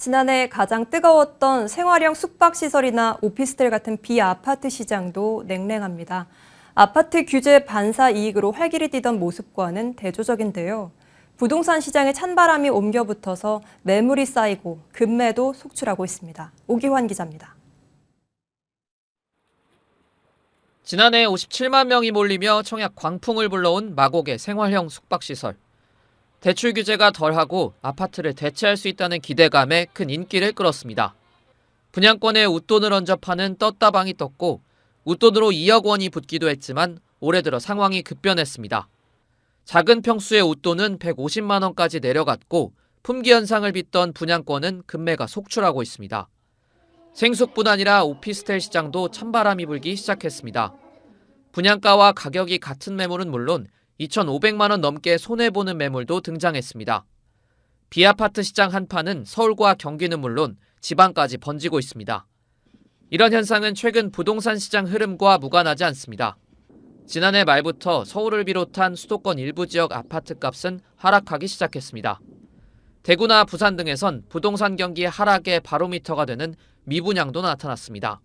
지난해 가장 뜨거웠던 생활형 숙박시설이나 오피스텔 같은 비아파트 시장도 냉랭합니다. 아파트 규제 반사 이익으로 활기를 띠던 모습과는 대조적인데요. 부동산 시장에 찬바람이 옮겨붙어서 매물이 쌓이고 급매도 속출하고 있습니다. 오기환 기자입니다. 지난해 57만 명이 몰리며 청약 광풍을 불러온 마곡의 생활형 숙박시설. 대출 규제가 덜하고 아파트를 대체할 수 있다는 기대감에 큰 인기를 끌었습니다. 분양권에 웃돈을 얹어 파는 떴다방이 떴고 웃돈으로 2억 원이 붙기도 했지만 올해 들어 상황이 급변했습니다. 작은 평수의 웃돈은 150만 원까지 내려갔고 품귀 현상을 빚던 분양권은 급매가 속출하고 있습니다. 생숙뿐 아니라 오피스텔 시장도 찬바람이 불기 시작했습니다. 분양가와 가격이 같은 매물은 물론 2,500만 원 넘게 손해보는 매물도 등장했습니다. 비아파트 시장 한파는 서울과 경기는 물론 지방까지 번지고 있습니다. 이런 현상은 최근 부동산 시장 흐름과 무관하지 않습니다. 지난해 말부터 서울을 비롯한 수도권 일부 지역 아파트 값은 하락하기 시작했습니다. 대구나 부산 등에선 부동산 경기 하락의 바로미터가 되는 미분양도 나타났습니다.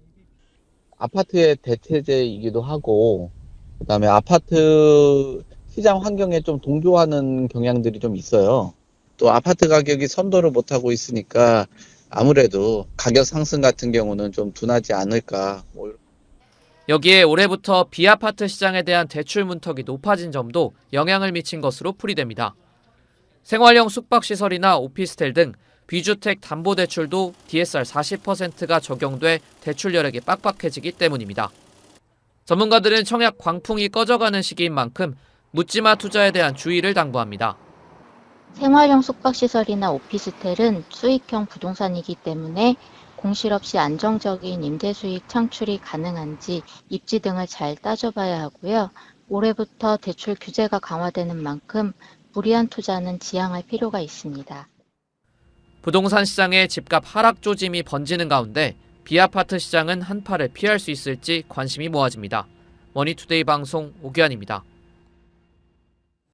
아파트의 대체제이기도 하고, 그다음에 아파트 시장 환경에 좀 동조하는 경향들이 좀 있어요. 또 아파트 가격이 선도를 못하고 있으니까 아무래도 가격 상승 같은 경우는 좀 둔하지 않을까. 여기에 올해부터 비아파트 시장에 대한 대출 문턱이 높아진 점도 영향을 미친 것으로 풀이됩니다. 생활형 숙박시설이나 오피스텔 등 비주택 담보대출도 DSR 40%가 적용돼 대출 여력이 빡빡해지기 때문입니다. 전문가들은 청약 광풍이 꺼져가는 시기인 만큼 묻지마 투자에 대한 주의를 당부합니다. 생활형 숙박시설이나 오피스텔은 수익형 부동산이기 때문에 공실 없이 안정적인 임대 수익 창출이 가능한지 입지 등을 잘 따져봐야 하고요. 올해부터 대출 규제가 강화되는 만큼 무리한 투자는 지양할 필요가 있습니다. 부동산 시장에 집값 하락 조짐이 번지는 가운데 비아파트 시장은 한파를 피할 수 있을지 관심이 모아집니다. 머니투데이 방송 오기환입니다.